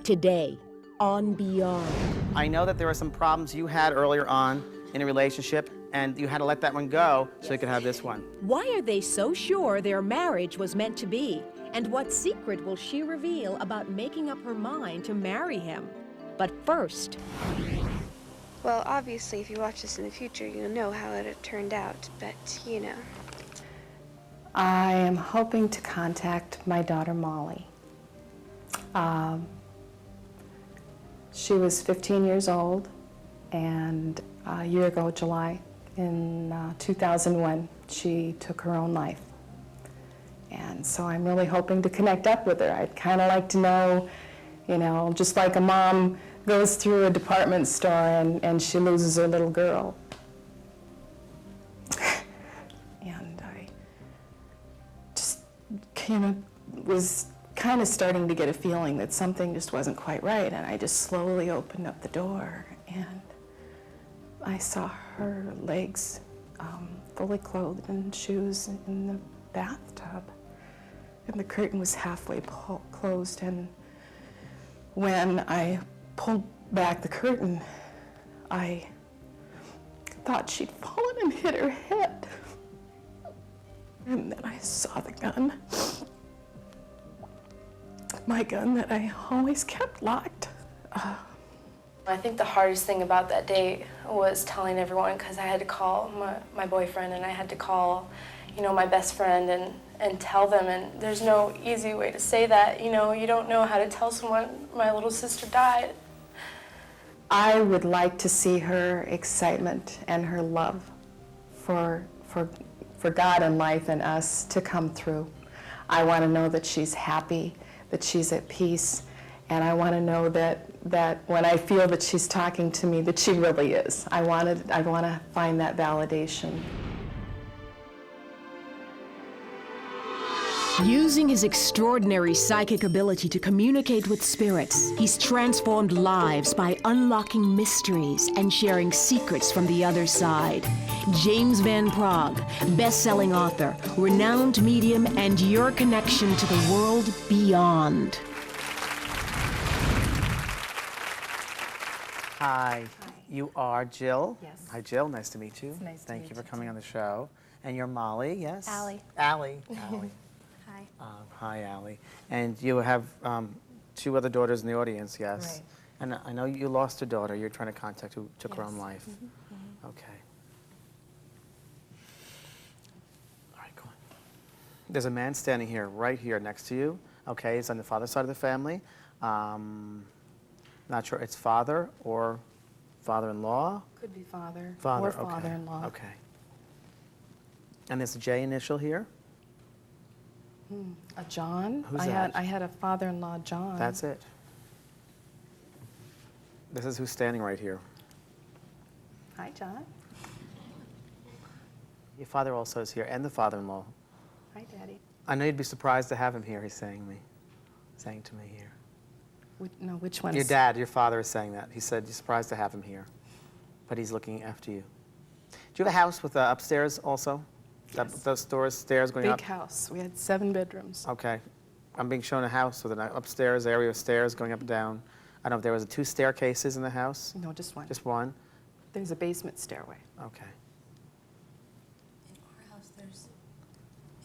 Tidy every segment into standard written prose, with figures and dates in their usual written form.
Today, on Beyond. I know that there were some problems you had earlier on in a relationship, and you had to let that one go so you could have this one. Why are they so sure their marriage was meant to be? And what secret will she reveal about making up her mind to marry him? But first... Well, obviously, if you watch this in the future, you'll know how it turned out, but, you know. I am hoping to contact my daughter, Molly. She was 15 years old, and a year ago, July, in 2001, she took her own life. And so I'm really hoping to connect up with her. I'd kind of like to know, you know, just like a mom goes through a department store and she loses her little girl. And I just, you know, was kind of starting to get a feeling that something just wasn't quite right, and I just slowly opened up the door, and I saw her legs fully clothed in shoes in the bathtub, and the curtain was halfway closed, and when I pulled back the curtain, I thought she'd fallen and hit her head, and then I saw the gun. My gun that I always kept locked. I think the hardest thing about that day was telling everyone, because I had to call my boyfriend, and I had to call, you know, my best friend and tell them, and there's no easy way to say that. You know, you don't know how to tell someone my little sister died. I would like to see her excitement and her love for God and life and us to come through. I want to know that she's happy, that she's at peace, and I want to know that when I feel that she's talking to me, that she really is. I want to find that validation. Using his extraordinary psychic ability to communicate with spirits, he's transformed lives by unlocking mysteries and sharing secrets from the other side. James Van Praagh, best-selling author, renowned medium, and your connection to the world beyond. Hi. You are Jill. Yes. Hi, Jill. Nice to meet you. It's nice to Thank meet you for you, coming on the show. And you're Molly, yes? Allie. Allie. Hi. Hi, Allie. And you have two other daughters in the audience, yes? Right. And I know you lost a daughter you're trying to contact who took her own life. Okay. All right, go on. There's a man standing here, right here next to you. Okay, he's on the father's side of the family. Not sure it's father or father-in-law. Could be father, Father, or father-in-law. Okay. And there's a J initial here. A John? Who's I that? had a father-in-law, John. That's it. This is who's standing right here. Hi, John. Your father also is here, and the father-in-law. Hi, Daddy. I know you'd be surprised to have him here, he's saying to me here. No, which one? Your dad, your father is saying that. He said you're surprised to have him here, but he's looking after you. Do you have a house with upstairs also? Yes. Those stairs going up? Big house. We had 7 bedrooms. Okay. I'm being shown a house with an upstairs area of stairs going up and down. I don't know if there was 2 staircases in the house. No, just one. Just one? There's a basement stairway. Okay.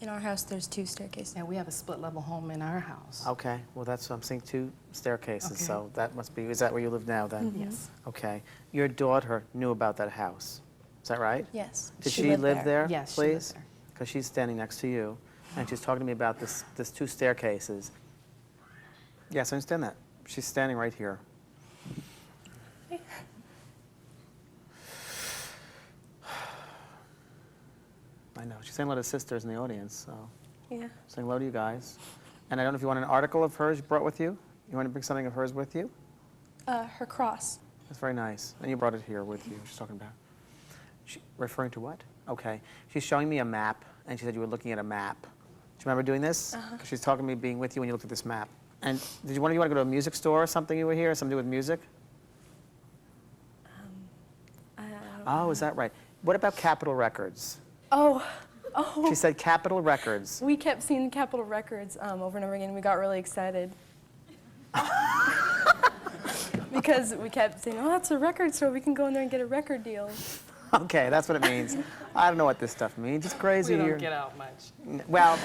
In our house, there's 2 staircases. And we have a split-level home in our house. Okay. Well, that's, I'm seeing 2 staircases, Okay. so that must be, is that where you live now then? Yes. Okay. Your daughter knew about that house. Is that right? Yes. Did she live there, Yes, she lived please? there. Because she's standing next to you, and she's talking to me about this 2 staircases. Yes, I understand that. She's standing right here. I know. She's saying hello to sisters in the audience, so Yeah. saying hello to you guys. And I don't know if you want an article of hers you brought with you. You want to bring something of hers with you? Her cross. That's very nice. And you brought it here with you. She's talking about. Referring to what? Okay. She's showing me a map, and she said you were looking at a map. Do you remember doing this? Because she's talking to me being with you when you looked at this map. And did one of you want to go to a music store or something you were here? Something to do with music? Oh, is that right? What about Capitol Records? Oh. She said Capitol Records. We kept seeing Capitol Records over and over again. We got really excited. because we kept saying, oh, that's a record store. We can go in there and get a record deal. Okay, that's what it means. I don't know what this stuff means. It's crazy. We don't here. get out much. Well,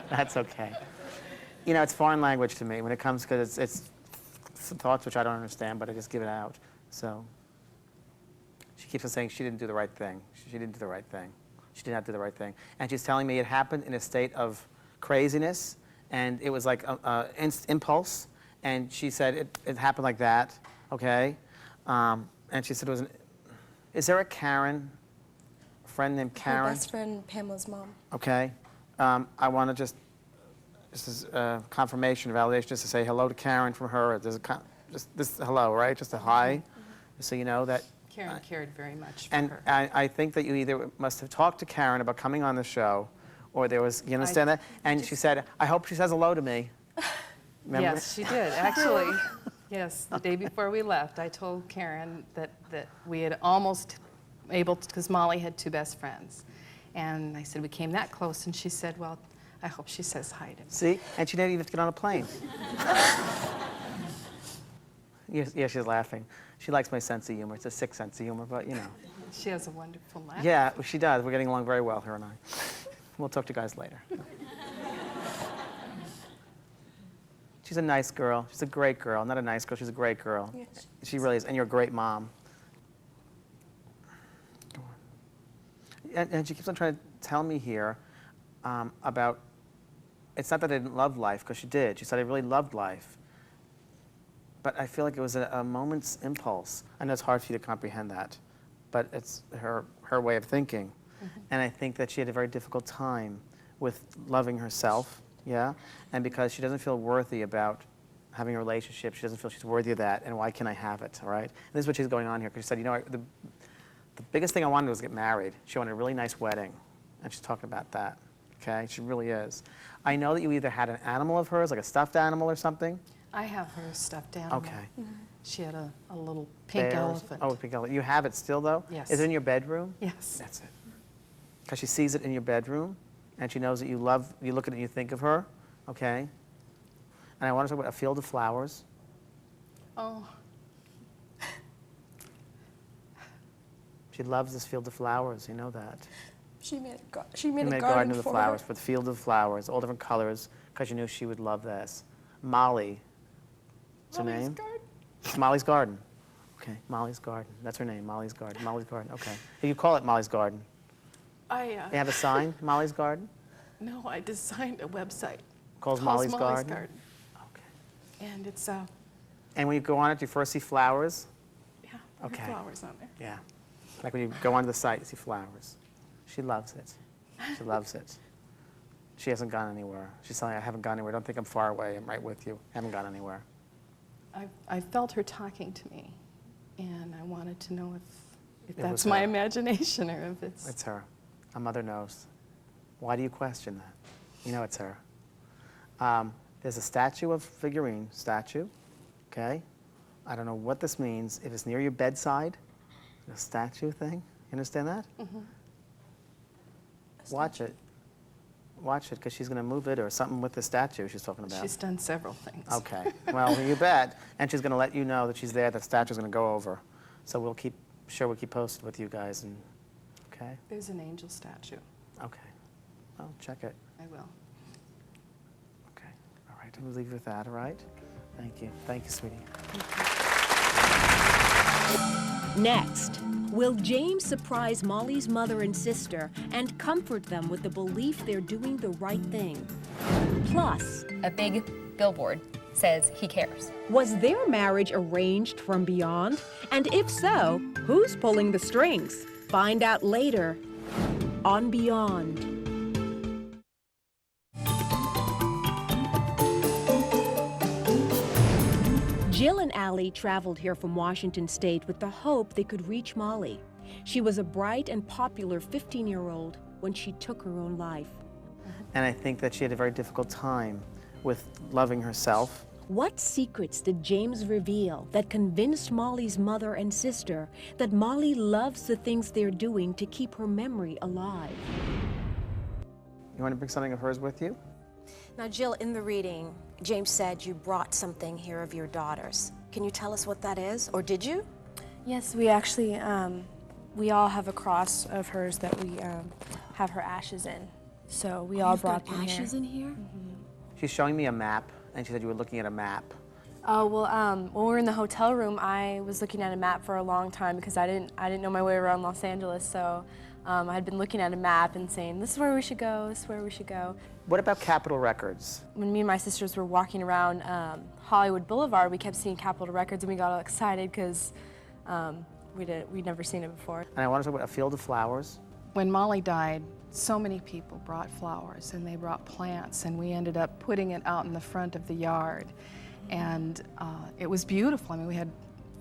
that's okay. You know, it's foreign language to me when it comes, because it's thoughts which I don't understand, but I just give it out. So she keeps on saying she didn't do the right thing. She didn't do the right thing. She did not do the right thing. And she's telling me it happened in a state of craziness, and it was like an impulse. And she said it happened like that, okay? And she said it was is there a Karen, a friend named Karen? My best friend, Pamela's mom. Okay. I want to just as confirmation, validation, just to say hello to Karen from her. There's a just this hello, right? Just a hi, so you know that. Karen cared very much for and her. I think that you either must have talked to Karen about coming on the show, or there was, you understand that? And she said, I hope she says hello to me. Remember? Yes, she did, actually. Yes, the day before we left, I told Karen that we had almost able to, because Molly had two best friends. And I said, we came that close, and she said, well, I hope she says hi to me. See? And she didn't even have to get on a plane. Yeah, she's laughing. She likes my sense of humor. It's a sick sense of humor, but you know. She has a wonderful laugh. Yeah, she does. We're getting along very well, her and I. We'll talk to you guys later. She's a nice girl. She's a great girl. Not a nice girl, she's a great girl. Yes. She really is, and you're a great mom. And she keeps on trying to tell me here about, it's not that I didn't love life, because she did. She said I really loved life. But I feel like it was a moment's impulse. I know it's hard for you to comprehend that, but it's her way of thinking. Mm-hmm. And I think that she had a very difficult time with loving herself, yeah? And because she doesn't feel worthy about having a relationship, she doesn't feel she's worthy of that, and why can I have it, all right? And this is what she's going on here, because she said, you know, the biggest thing I wanted was get married. She wanted a really nice wedding, and she's talking about that, okay? She really is. I know that you either had an animal of hers, like a stuffed animal or something. I have her stuffed animal. Okay. Mm-hmm. She had a little pink elephant. Oh, pink elephant. You have it still, though? Yes. Is it in your bedroom? Yes. That's it. Because she sees it in your bedroom, and she knows that you look at it and you think of her, okay? And I want to talk about a field of flowers. Oh. She loves this field of flowers, you know that. She made a You made a garden of the for flowers, her. for the field of flowers, all different colors, because you knew she would love this. Molly. What's her name? Garden. It's Molly's Garden. Okay, Molly's Garden. That's her name, Molly's Garden. Molly's Garden, okay. You call it Molly's Garden. You You have a sign, Molly's Garden? No, I designed a website. Calls Molly's Garden? Okay. And it's, And when you go on it, you first see flowers? yeah, there are Okay. flowers on there. Yeah. Like when you go onto the site, you see flowers. She loves it. She loves it. She hasn't gone anywhere. She's telling me, I haven't gone anywhere. Don't think I'm far away. I'm right with you. Haven't gone anywhere. I felt her talking to me, and I wanted to know if It that's was my her. imagination or if It's her. A mother knows. Why do you question that? You know it's her. There's a statue of figurine statue, okay? I don't know what this means. If it's near your bedside, a statue thing, you understand that? Mm-hmm. Watch it. Watch it, because she's going to move it or something with the statue she's talking about. She's done several things. Okay. Well, you bet. And she's going to let you know that she's there, that statue's going to go over. So we'll keep posted with you guys. And okay? There's an angel statue. Okay. Well, check it. I will. Okay. All right. We'll leave you with that, all right? Thank you. Thank you, sweetie. Next, will James surprise Molly's mother and sister and comfort them with the belief they're doing the right thing? Plus, A big billboard says he cares. was their marriage arranged from beyond? And if so, who's pulling the strings? Find out later on Beyond. Jill and Allie traveled here from Washington State with the hope they could reach Molly. She was a bright and popular 15-year-old when she took her own life. And I think that she had a very difficult time with loving herself. What secrets did James reveal that convinced Molly's mother and sister that Molly loves the things they're doing to keep her memory alive? You want to bring something of hers with you? Now, Jill, in the reading, James said you brought something here of your daughter's. Can you tell us what that is, or did you? Yes, we actually, we all have a cross of hers that we have her ashes in. So we all brought them here. Ashes in here? She's showing me a map, and she said you were looking at a map. Oh, well, when we were in the hotel room, I was looking at a map for a long time because I didn't know my way around Los Angeles, so I had been looking at a map and saying, this is where we should go, this is where we should go. What about Capitol Records? When me and my sisters were walking around Hollywood Boulevard, we kept seeing Capitol Records, and we got all excited because we'd never seen it before. And I want to talk about a field of flowers. When Molly died, so many people brought flowers and they brought plants, and we ended up putting it out in the front of the yard. And it was beautiful. I mean, we had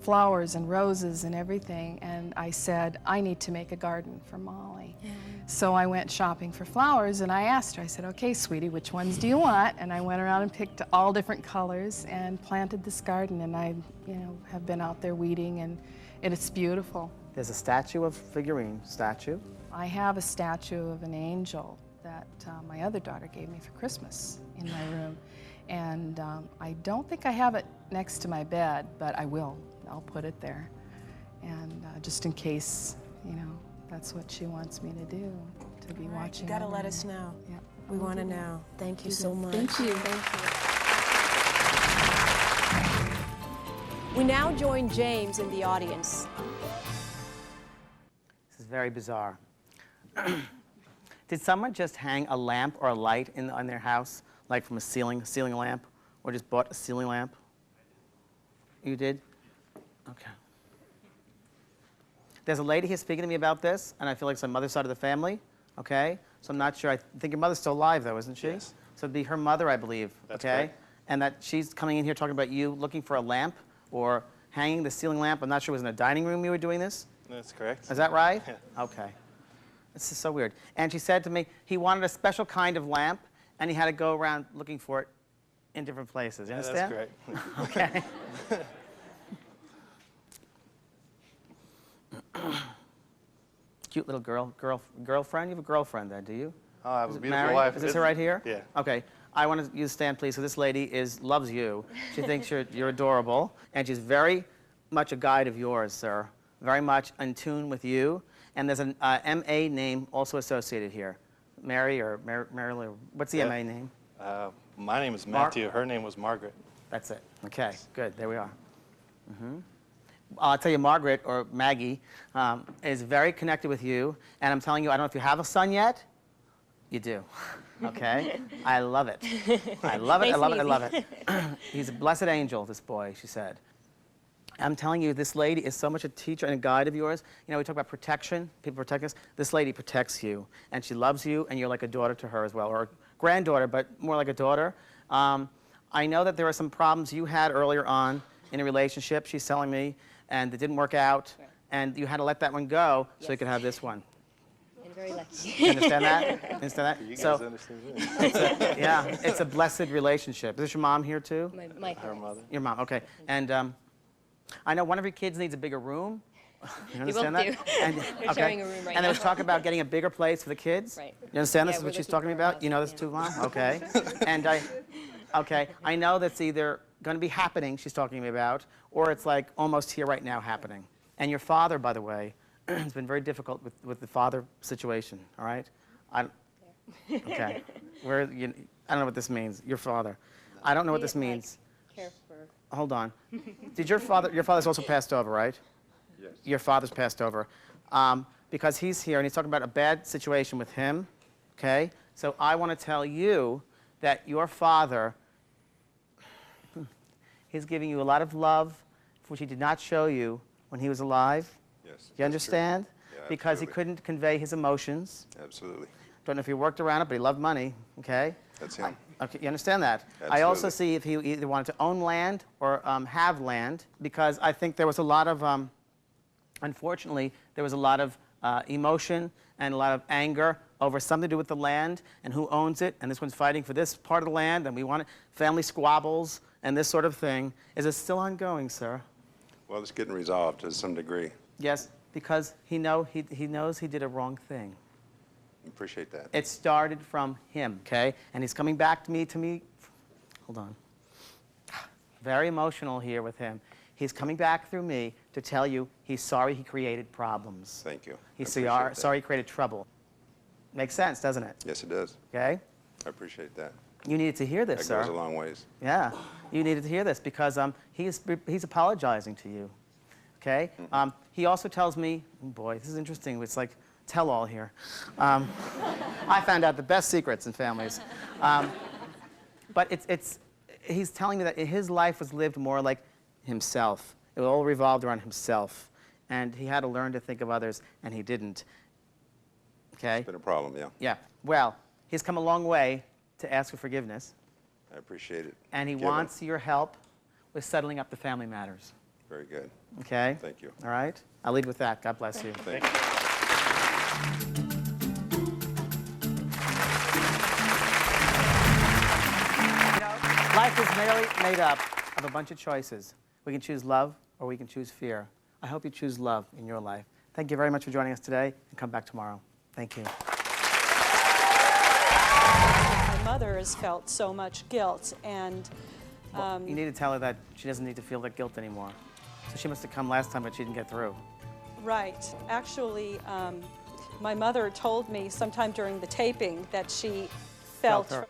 flowers and roses and everything, and I said, I need to make a garden for Molly. So I went shopping for flowers, and I asked her, I said, okay, sweetie, which ones do you want? And I went around and picked all different colors and planted this garden, and I, have been out there weeding, and it's beautiful. There's a statue of figurine statue. I have a statue of an angel that my other daughter gave me for Christmas in my room. And I don't think I have it next to my bed, but I will. I'll put it there. And just in case, that's what she wants me to do, to be watching. You gotta let us know. Yeah. We want to know. Thank you so much. Thank you. Thank you. We now join James in the audience. This is very bizarre. Did someone just hang a lamp or a light on their house, like from a ceiling lamp, or just bought a ceiling lamp? You did? Okay. There's a lady here speaking to me about this, and I feel like it's my mother's side of the family, okay? So I'm not sure. I think your mother's still alive, though, isn't she? Yes. So it'd be her mother, I believe, That's okay? correct. And that she's coming in here talking about you looking for a lamp or hanging the ceiling lamp. I'm not sure it was in a dining room you were doing this. That's correct. Is that right? Yeah. Okay. This is so weird. And she said to me he wanted a special kind of lamp, and he had to go around looking for it in different places. You understand? That's correct. Okay. Cute little girlfriend? You have a girlfriend then, do you? Oh, I have Is a it beautiful married? wife. Is this her right here? Yeah. Okay. I want you to stand, please. So this lady loves you. She thinks you're adorable, and she's very much a guide of yours, sir. Very much in tune with you. And there's an M.A. name also associated here. Mary or Marilyn, or what's the M.A. name? My name is Matthew. Her name was Margaret. That's it. Okay, good. There we are. I'll tell you, Margaret, or Maggie, is very connected with you. And I'm telling you, I don't know if you have a son yet. You do. Okay? I love it. I love it, I love it, I love it. He's a blessed angel, this boy, she said. I'm telling you, this lady is so much a teacher and a guide of yours. We talk about protection. People protect us. This lady protects you, and she loves you, and you're like a daughter to her as well, or a granddaughter, but more like a daughter. I know that there are some problems you had earlier on in a relationship, she's telling me, and it didn't work out, and you had to let that one go so you could have this one. I'm very lucky. You understand that? Understand that? You guys So, understand that? it's a blessed relationship. Is this your mom here too? My Her mother. Your mom, okay. And I know one of your kids needs a bigger room. You understand both that? do. And, They're sharing a room right And there was now. talk about getting a bigger place for the kids. Right. You understand this Yeah, is we're what she's looking talking for a about? house, You know this yeah. too, Mom? Okay. And I know that's either going to be happening, she's talking to me about, or it's like almost here right now happening. And your father, by the way, has been very difficult with the father situation, all right? Okay. I don't know what this means, your father. I don't know what this means. Care for. Hold on. Did your father's also passed over, right? Yes. Your father's passed over. Because he's here and he's talking about a bad situation with him, okay? So I want to tell you that your father, he's giving you a lot of love, which he did not show you when he was alive. Yes. You understand? Yeah, because he absolutely. couldn't convey his emotions. Absolutely. Don't know if he worked around it, but he loved money, okay? That's him. Okay, you understand that? I also Absolutely. see if he either wanted to own land or have land, because I think there was a lot of, unfortunately, there was a lot of emotion and a lot of anger over something to do with the land and who owns it, and this one's fighting for this part of the land, and we want it, family squabbles and this sort of thing. Is it still ongoing, sir? Well, it's getting resolved to some degree. Yes, because he knows he did a wrong thing. Appreciate that. It started from him, okay? And he's coming back to me, hold on. very emotional here with him. He's coming back through me to tell you he's sorry he created problems. Thank you. He's I appreciate that. sorry he created trouble. Makes sense, doesn't it? Yes, it does. Okay? I appreciate that. You needed to hear this, That sir. goes a long ways. Yeah, you needed to hear this because he's apologizing to you. Okay? He also tells me, oh boy, this is interesting. It's like tell-all here. I found out the best secrets in families. But he's telling me that his life was lived more like himself. It all revolved around himself. And he had to learn to think of others, and he didn't. Okay? It's been a problem, yeah. Yeah. Well, he's come a long way to ask for forgiveness. I appreciate it. And he Give him. wants your help with settling up the family matters. Very good. Okay? Thank you. All right? I'll leave with that. God bless you. Thank you. Life is merely made up of a bunch of choices. We can choose love or we can choose fear. I hope you choose love in your life. Thank you very much for joining us today, and come back tomorrow. Thank you. My mother has felt so much guilt, and You need to tell her that she doesn't need to feel that guilt anymore. So she must have come last time, but she didn't get through. right. Actually, my mother told me sometime during the taping that she felt Felt her.